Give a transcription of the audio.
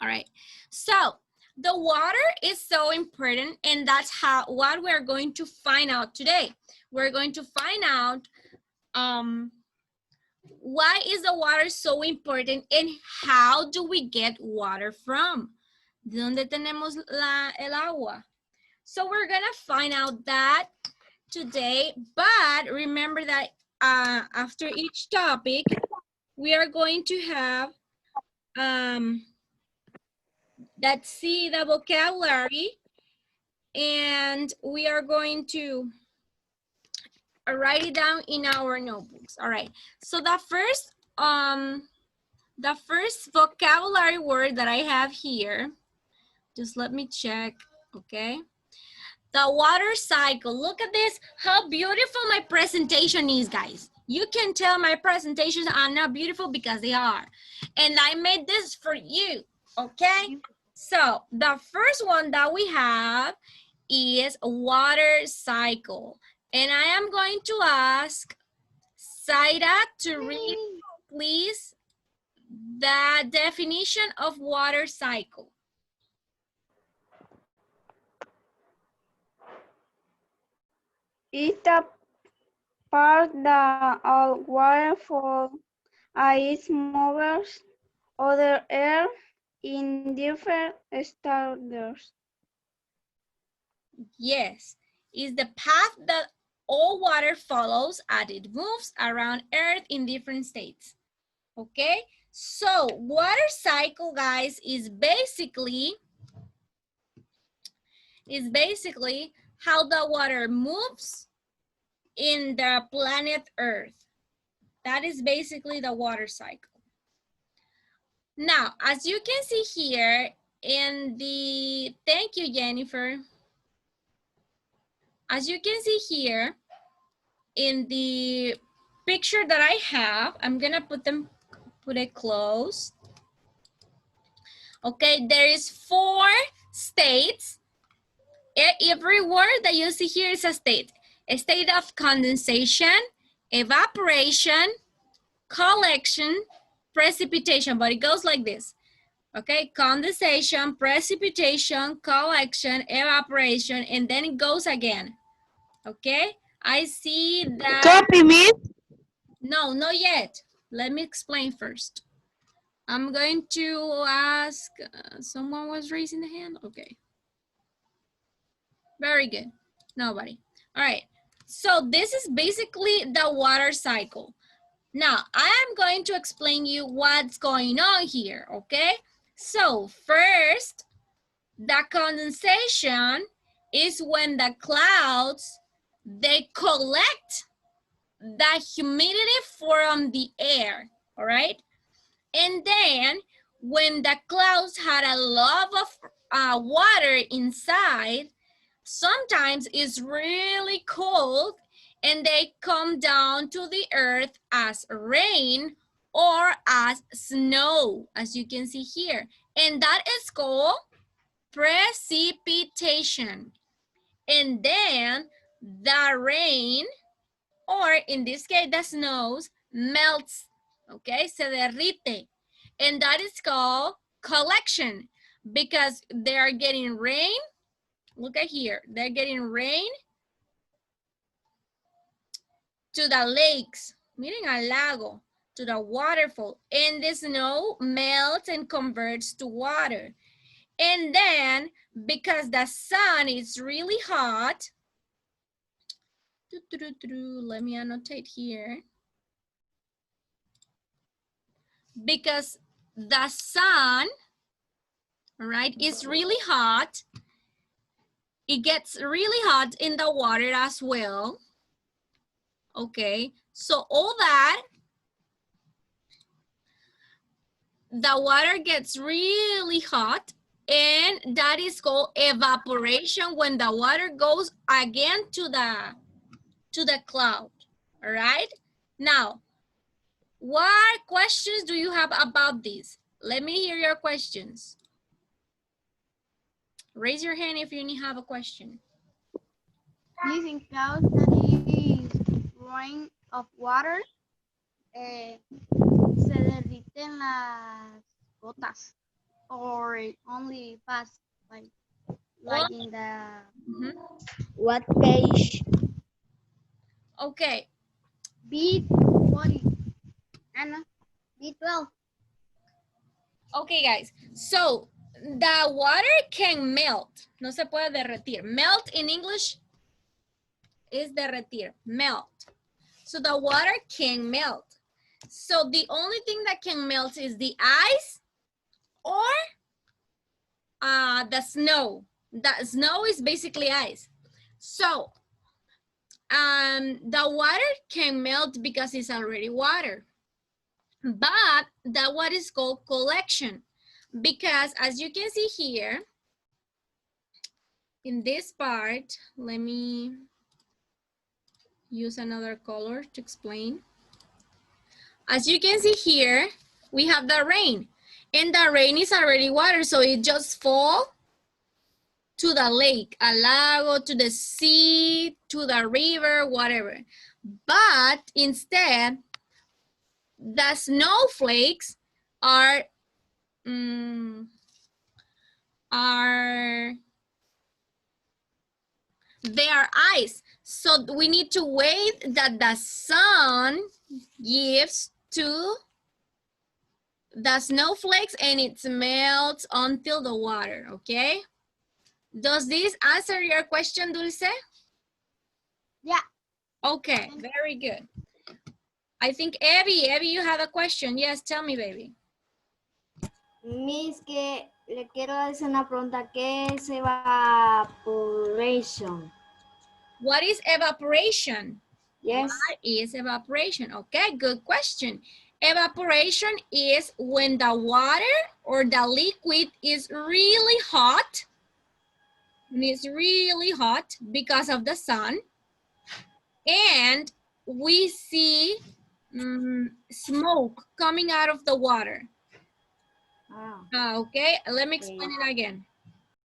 All right. So the water is so important, and that's what we're going to find out today. We're going to find out why is the water so important and how do we get water from? ¿De dónde tenemos el agua? So we're gonna find out that today, but remember that after each topic, we are going to have, let's see the vocabulary, and we are going to write it down in our notebooks. All right, so the first vocabulary word that I have here, just let me check, okay? The water cycle. Look at this, how beautiful my presentation is, guys. You can tell my presentations are not beautiful because they are. And I made this for you, okay? So the first one that we have is water cycle. And I am going to ask Zaira to read, please, the definition of water cycle. It's the part that all water falls and it moves over air in different standards. Yes, is the path that all water follows as it moves around Earth in different states. Okay, so water cycle, guys, is basically how the water moves in the planet Earth. That is basically the water cycle. Now, as you can see here in the, thank you, Jennifer. As you can see here in the picture that I have, I'm gonna put it close. Okay, there is 4 states. Every word that you see here is a state. A state of condensation, evaporation, collection, precipitation, but it goes like this. Okay, condensation, precipitation, collection, evaporation, and then it goes again. Okay, I see that. Copy, miss. No, not yet. Let me explain first. I'm going to ask, someone was raising the hand? Okay. Very good. Nobody. All right. So this is basically the water cycle. Now, I am going to explain you what's going on here, okay? So first, the condensation is when the clouds, they collect the humidity from the air, all right? And then when the clouds had a lot of water inside, sometimes it's really cold and they come down to the earth as rain or as snow, as you can see here. And that is called precipitation. And then the rain, or in this case, the snows, melts, okay, se derrite. And that is called collection because they are getting rain. Look at here, they're getting rain to the lakes, miren al lago, to the waterfall, and the snow melts and converts to water. And then, because the sun is really hot, let me annotate here. Because the sun, all right, is really hot, it gets really hot in the water as well. Okay, so all that, the water gets really hot, and that is called evaporation when the water goes again to the cloud. All right, now what questions do you have about this? Let me hear your questions. Raise your hand if you have a question. Using clouds that is rain of water, se derriten las gotas. or it only pass like in the Mhm. What page? Okay. B40? Anna, B12. Okay, guys. So the water can melt. No se puede derretir. Melt in English is derretir. Melt. So the water can melt. So the only thing that can melt is the ice or the snow. The snow is basically ice. So the water can melt because it's already water. But that what is called collection. Because as you can see here, in this part, let me use another color to explain. As you can see here, we have the rain. And the rain is already water, so it just falls to the lake, a lago, to the sea, to the river, whatever. But instead, the snowflakes are they are ice. So we need to wait that the sun gives to the snowflakes and it melts until the water, okay? Does this answer your question, Dulce? Yeah. Okay, very good. I think Evie, you have a question. Yes, tell me, baby. Miss, que le quiero hacer una pregunta. ¿Qué es evaporation? What is evaporation? Yes. What is evaporation? Okay, good question. Evaporation is when the water or the liquid is really hot. When it's really hot because of the sun. And we see smoke coming out of the water. Ah. Okay, let me explain it again.